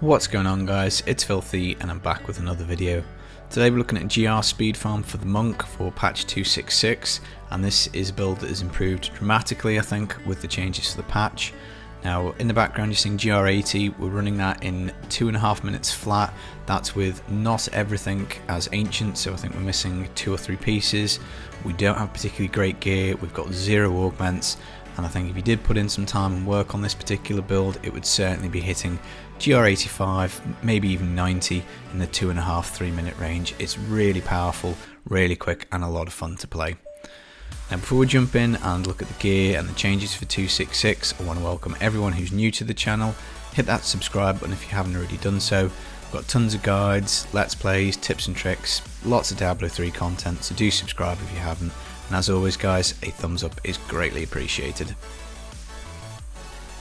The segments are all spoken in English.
What's going on guys, it's Filthy and I'm back with another video. Today we're looking at GR speed farm for the Monk for patch 266, and this is a build that has improved dramatically I think with the changes to the patch. Now in the background you're seeing GR80, we're running that in 2.5 minutes flat. That's with not everything as ancient, so I think we're missing 2 or 3 pieces. We don't have particularly great gear, we've got 0 augments, and I think if you did put in some time and work on this particular build, it would certainly be hitting GR85, maybe even 90 in the 2.5–3 minute range. It's really powerful, really quick, and a lot of fun to play. Now before we jump in and look at the gear and the changes for 266, I want to welcome everyone who's new to the channel. Hit that subscribe button if you haven't already done so. We've got tons of guides, let's plays, tips and tricks, lots of Diablo 3 content, so do subscribe if you haven't. And as always guys, a thumbs up is greatly appreciated.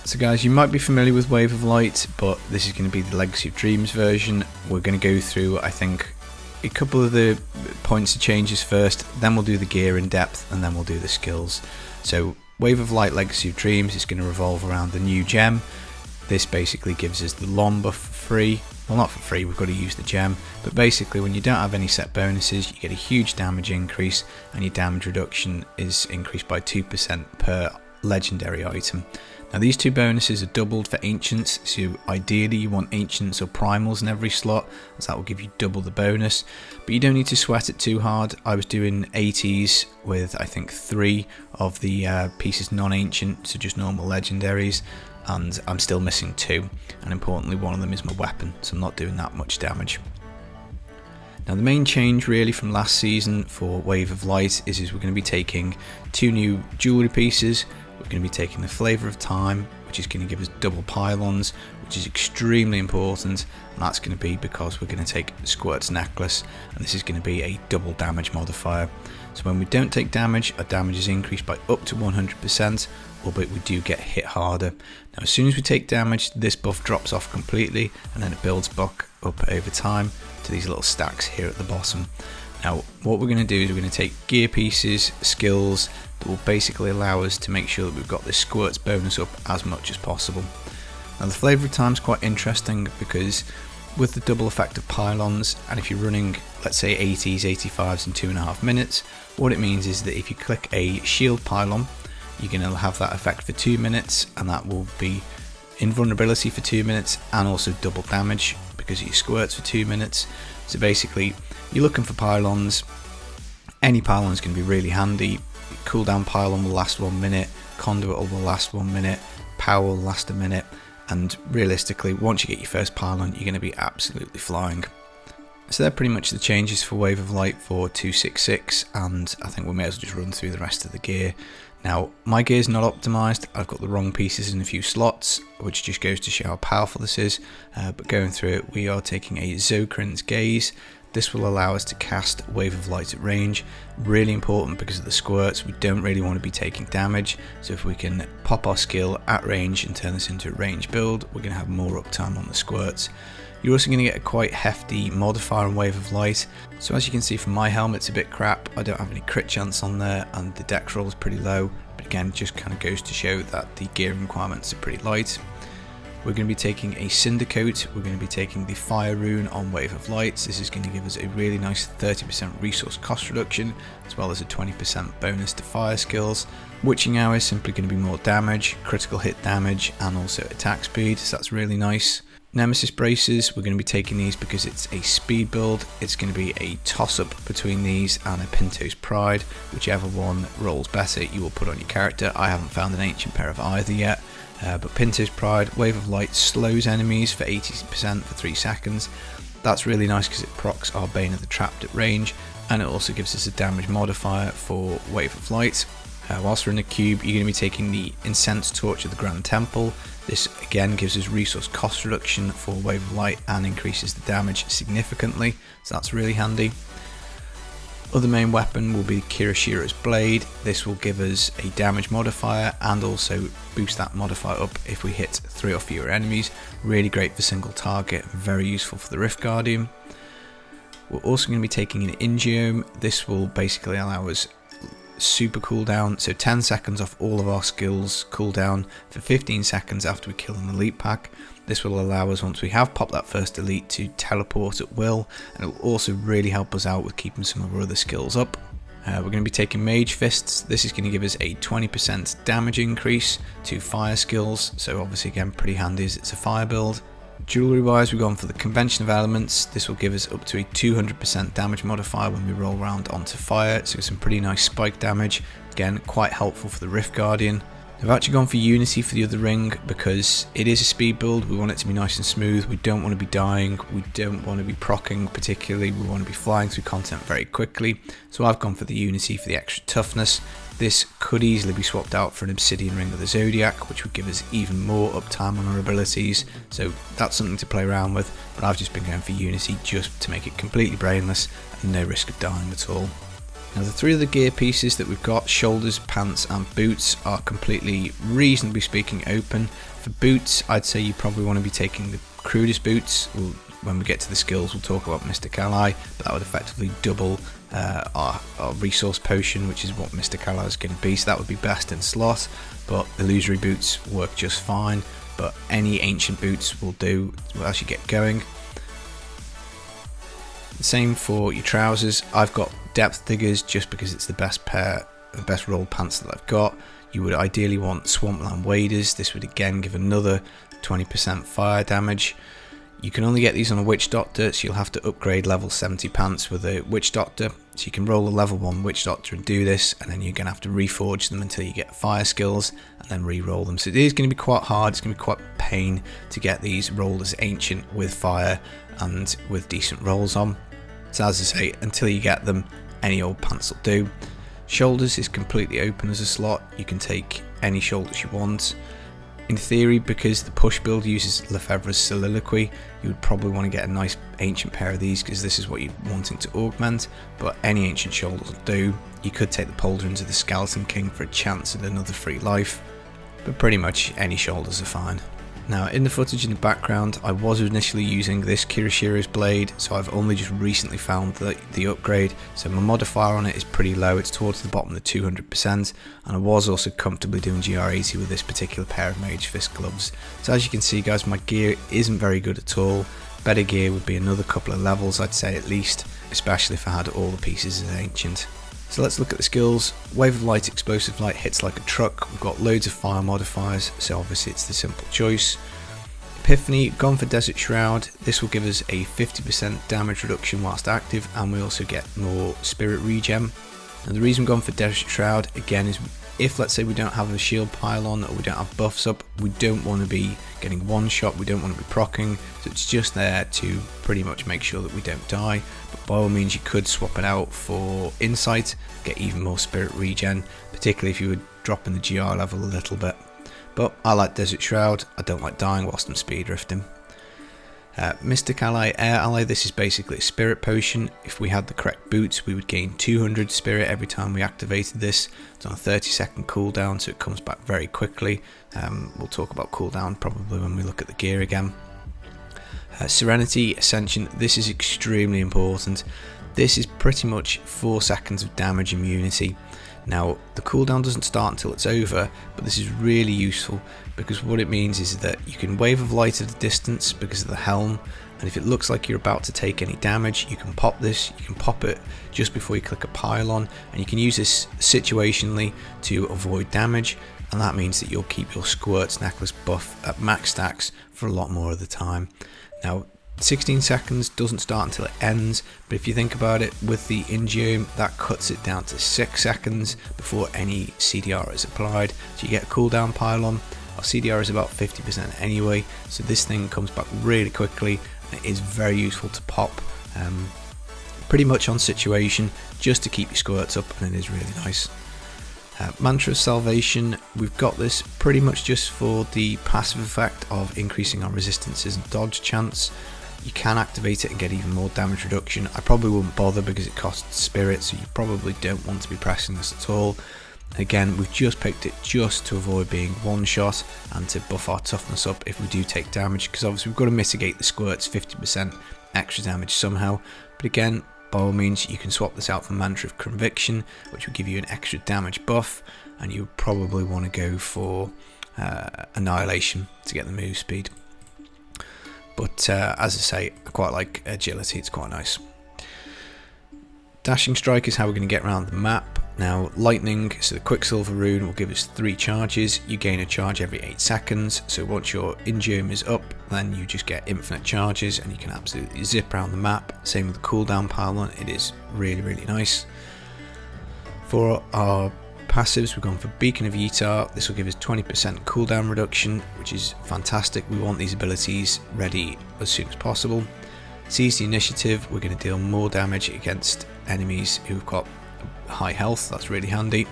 So guys, you might be familiar with Wave of Light, but this is going to be the Legacy of Dreams version. We're going to go through, I think, a couple of the points of changes first, then we'll do the gear in depth, and then we'll do the skills. So Wave of Light Legacy of Dreams is going to revolve around the new gem. This basically gives us the LOD buff for free. Well, not for free, we've got to use the gem, but basically when you don't have any set bonuses, you get a huge damage increase, and your damage reduction is increased by 2% per legendary item. Now these 2 bonuses are doubled for ancients, so ideally you want ancients or primals in every slot, as that will give you double the bonus, but you don't need to sweat it too hard. I was doing 80s with I think 3 of the pieces non-ancient, so just normal legendaries, and I'm still missing 2, and importantly one of them is my weapon, so I'm not doing that much damage. Now the main change really from last season for Wave of Light is we're going to be taking 2 new jewellery pieces. We're going to be taking the Flavour of Time, which is going to give us double pylons, which is extremely important, and that's going to be because we're going to take Squirt's necklace, and this is going to be a double damage modifier. So when we don't take damage, our damage is increased by up to 100%, albeit we do get hit harder. Now as soon as we take damage, this buff drops off completely, and then it builds back up over time to these little stacks here at the bottom. Now what we're going to do is we're going to take gear pieces, skills, that will basically allow us to make sure that we've got this Squirt's bonus up as much as possible. Now the Flavour of Time is quite interesting because with the double effect of pylons, and if you're running let's say 80s, 85s in 2.5 minutes, what it means is that if you click a shield pylon, you're going to have that effect for 2 minutes, and that will be invulnerability for 2 minutes and also double damage because of your squirts for 2 minutes. So basically you're looking for pylons. Any pylon is going to be really handy. Cooldown pylon will last 1 minute, conduit will last 1 minute, power will last a minute, and realistically once you get your first pylon you're going to be absolutely flying. So they're pretty much the changes for Wave of Light for 266, and I think we may as well just run through the rest of the gear. Now my gear is not optimised, I've got the wrong pieces in a few slots, which just goes to show how powerful this is, but going through it we are taking a Zokrin's Gaze. This will allow us to cast Wave of Light at range. Really important because of the squirts, we don't really want to be taking damage, so if we can pop our skill at range and turn this into a range build, we're going to have more uptime on the squirts. You're also going to get a quite hefty modifier on Wave of Light, so as you can see from my helmet it's a bit crap, I don't have any crit chance on there and the dex roll is pretty low, but again it just kind of goes to show that the gear requirements are pretty light. We're going to be taking a Cinder Coat, we're going to be taking the Fire Rune on Wave of Lights. This is going to give us a really nice 30% resource cost reduction, as well as a 20% bonus to fire skills. Witching Hour is simply going to be more damage, critical hit damage, and also attack speed, so that's really nice. Nemesis Braces, we're going to be taking these because it's a speed build. It's going to be a toss-up between these and a Pinto's Pride. Whichever one rolls better, you will put on your character. I haven't found an ancient pair of either yet. But Pinto's Pride, Wave of Light slows enemies for 80% for 3 seconds. That's really nice because it procs our Bane of the Trapped at range, and it also gives us a damage modifier for Wave of Light. Whilst we're in the cube, you're going to be taking the Incense Torch of the Grand Temple. This again gives us resource cost reduction for Wave of Light and increases the damage significantly, so that's really handy. Other main weapon will be Kirishira's Blade. This will give us a damage modifier and also boost that modifier up if we hit 3 or fewer enemies. Really great for single target, very useful for the Rift Guardian. We're also going to be taking an Ingeome. This will basically allow us super cooldown, so 10 seconds off all of our skills cooldown for 15 seconds after we kill an elite pack. This will allow us, once we have popped that first elite, to teleport at will, and it will also really help us out with keeping some of our other skills up. We're going to be taking Mage Fists. This is going to give us a 20% damage increase to fire skills, so obviously again pretty handy as it's a fire build. Jewellery wise, we've gone for the Convention of Elements. This will give us up to a 200% damage modifier when we roll around onto fire, so some pretty nice spike damage. Again, quite helpful for the Rift Guardian. I've actually gone for Unity for the other ring because it is a speed build. We want it to be nice and smooth. We don't want to be dying. We don't want to be proccing particularly. We want to be flying through content very quickly. So I've gone for the Unity for the extra toughness. This could easily be swapped out for an Obsidian Ring of the Zodiac, which would give us even more uptime on our abilities. So that's something to play around with. But I've just been going for Unity just to make it completely brainless and no risk of dying at all. Now the three other gear pieces that we've got, shoulders, pants and boots, are completely, reasonably speaking, open. For boots, I'd say you probably want to be taking the crudest boots. When we get to the skills, we'll talk about Mystic Ally, but that would effectively double our resource potion, which is what Mystic Ally is going to be, so that would be best in slot. But illusory boots work just fine, but any ancient boots will do as you get going. The same for your trousers. I've got Depth Diggers just because it's the best pair, the best rolled pants that I've got. You would ideally want Swampland Waders. This would again give another 20% fire damage. You can only get these on a Witch Doctor, so you'll have to upgrade level 70 pants with a Witch Doctor. So you can roll a level 1 Witch Doctor and do this, and then you're going to have to reforge them until you get fire skills and then re-roll them. So it is going to be quite hard, it's going to be quite a pain to get these rolled as ancient with fire and with decent rolls on. So as I say, until you get them, any old pants will do. Shoulders is completely open as a slot. You can take any shoulders you want. In theory, because the push build uses Lefebvre's Soliloquy, you would probably want to get a nice ancient pair of these because this is what you're wanting to augment, but any ancient shoulders will do. You could take the Pauldrons of the Skeleton King for a chance at another free life, but pretty much any shoulders are fine. Now in the footage in the background, I was initially using this Kirishiro's blade, so I've only just recently found the upgrade, so my modifier on it is pretty low, it's towards the bottom of the 200%, and I was also comfortably doing GR80 with this particular pair of Mage Fist gloves. So as you can see guys, my gear isn't very good at all. Better gear would be another couple of levels I'd say at least, especially if I had all the pieces as ancient. So let's look at the skills. Wave of Light, Explosive Light hits like a truck. We've got loads of fire modifiers, so obviously it's the simple choice. Epiphany, gone for Desert Shroud. This will give us a 50% damage reduction whilst active, and we also get more spirit regen. And the reason we've gone for Desert Shroud again is if let's say we don't have a shield pylon or we don't have buffs up, we don't want to be getting one shot, we don't want to be proccing, so it's just there to pretty much make sure that we don't die. But by all means you could swap it out for Insight, get even more spirit regen, particularly if you were dropping the GR level a little bit. But I like Desert Shroud, I don't like dying whilst I'm speed drifting. Mystic Ally, Air Ally, this is basically a spirit potion. If we had the correct boots we would gain 200 spirit every time we activated this. It's on a 30-second cooldown, so it comes back very quickly. We'll talk about cooldown probably when we look at the gear again. Serenity, Ascension, this is extremely important. This is pretty much 4 seconds of damage immunity. Now the cooldown doesn't start until it's over, but this is really useful because what it means is that you can Wave of Light at a distance because of the helm, and if it looks like you're about to take any damage you can pop this, you can pop it just before you click a pylon, and you can use this situationally to avoid damage, and that means that you'll keep your Squirt's Necklace buff at max stacks for a lot more of the time. Now 16 seconds doesn't start until it ends, but if you think about it, with the Ingium that cuts it down to 6 seconds before any CDR is applied, so you get a cooldown pylon. Our CDR is about 50% anyway, so this thing comes back really quickly and it is very useful to pop pretty much on situation just to keep your squirts up, and it is really nice. Mantra of Salvation, we've got this pretty much just for the passive effect of increasing our resistances and dodge chance. You can activate it and get even more damage reduction. I probably wouldn't bother because it costs spirit, so you probably don't want to be pressing this at all. Again, we've just picked it just to avoid being one shot and to buff our toughness up if we do take damage, because obviously we've got to mitigate the squirt's 50% extra damage somehow. But again, by all means you can swap this out for Mantra of Conviction, which will give you an extra damage buff, and you probably want to go for Annihilation to get the move speed. But as I say, I quite like Agility, it's quite nice. Dashing Strike is how we're going to get around the map. Now Lightning, so the Quicksilver rune will give us 3 charges. You gain a charge every 8 seconds, so once your Ingeum is up, then you just get infinite charges and you can absolutely zip around the map. Same with the cooldown pylon, it is really nice. For our passives, we've gone for Beacon of Yitar. This will give us 20% cooldown reduction, which is fantastic. We want these abilities ready as soon as possible. Seize the Initiative, we're going to deal more damage against enemies who've got high health, that's really handy.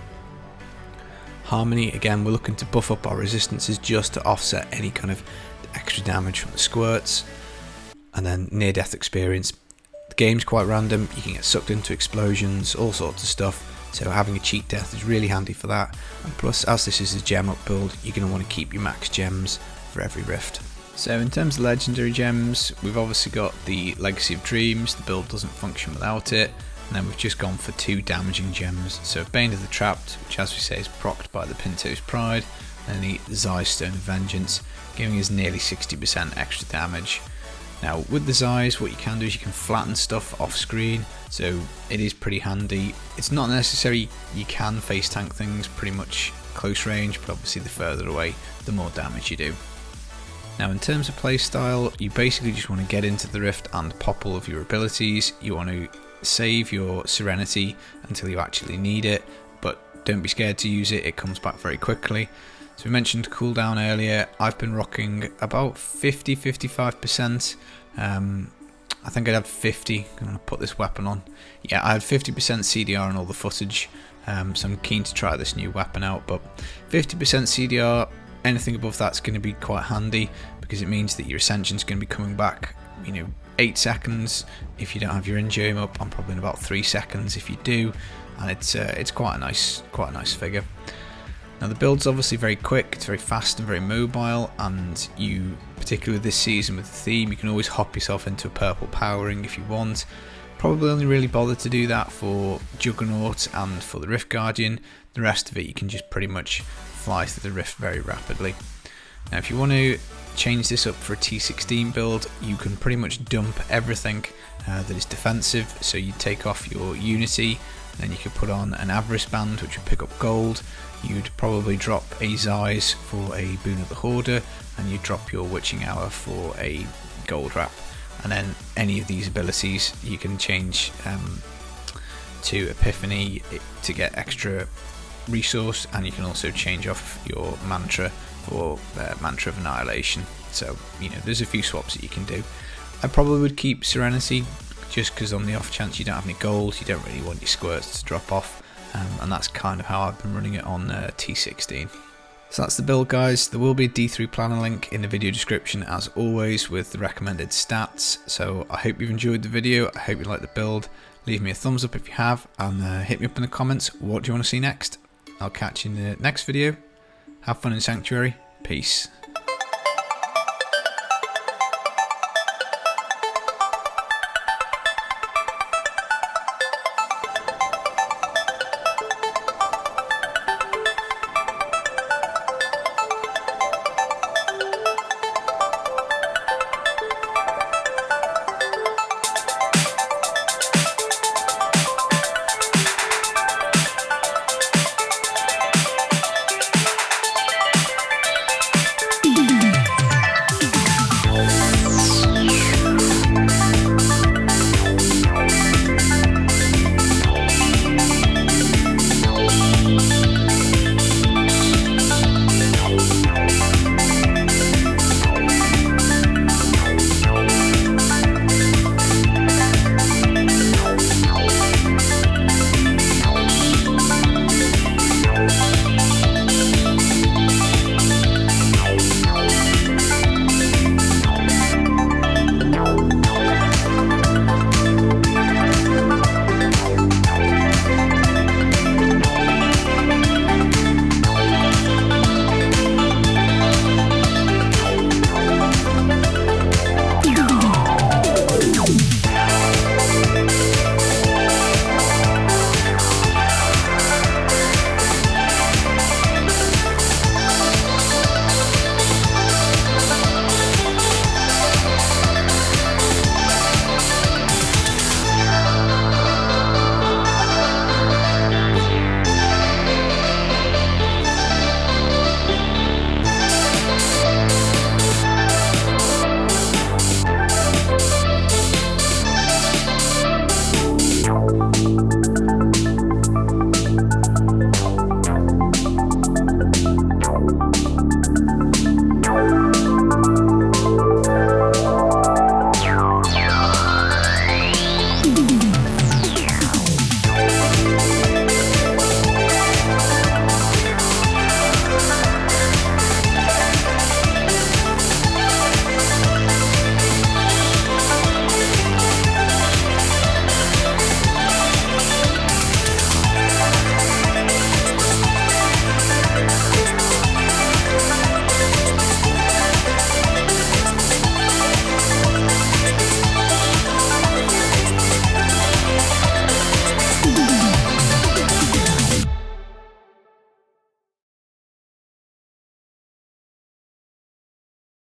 Harmony, again, we're looking to buff up our resistances just to offset any kind of extra damage from the squirts. And then Near Death Experience, the game's quite random, you can get sucked into explosions, all sorts of stuff, so having a cheat death is really handy for that. And plus, as this is a gem up build, you're going to want to keep your max gems for every rift. So in terms of legendary gems, we've obviously got the Legacy of Dreams, the build doesn't function without it. And then we've just gone for 2 damaging gems, so Bane of the Trapped, which as we say is procced by the Pinto's Pride, and the Zai's Stone of Vengeance, giving us nearly 60% extra damage. Now with the Zai's, what you can do is you can flatten stuff off screen, so it is pretty handy. It's not necessary you can face tank things pretty much close range, but obviously the further away, the more damage you do. Now in terms of playstyle, you basically just want to get into the rift and pop all of your abilities. You want to save your Serenity until you actually need it, but don't be scared to use it, it comes back very quickly. So we mentioned cooldown earlier, I've been rocking about 50-55%. I think I'd have 50, I'm going to put this weapon on. Yeah, I had 50% CDR on all the footage, so I'm keen to try this new weapon out, but 50% CDR, anything above that's going to be quite handy, because it means that your Ascension's going to be coming back, 8 seconds if you don't have your Ingeum up, and probably in about 3 seconds if you do, and it's quite a nice figure. Now the build's obviously very quick, it's very fast and very mobile, and you, particularly this season with the theme, you can always hop yourself into a purple powering if you want. Probably only really bother to do that for Juggernaut and for the Rift Guardian. The rest of it you can just pretty much fly through the Rift very rapidly. Now if you want to change this up for a T16 build, you can pretty much dump everything that is defensive, so you take off your Unity, then you could put on an Avarice Band which would pick up gold, you'd probably drop a Zai's for a Boon of the Hoarder, and you'd drop your Witching Hour for a gold wrap, and then any of these abilities you can change to Epiphany to get extra resource, and you can also change off your Mantra for Mantra of Annihilation. So there's a few swaps that you can do. I probably would keep Serenity, just because on the off chance you don't have any gold, you don't really want your squirts to drop off, and that's kind of how I've been running it on T16. So that's the build, guys. There will be a D3 planner link in the video description as always with the recommended stats. So I hope you've enjoyed the video, I hope you like the build. Leave me a thumbs up if you have, and hit me up in the comments, what do you want to see next? I'll catch you in the next video. Have fun in Sanctuary. Peace.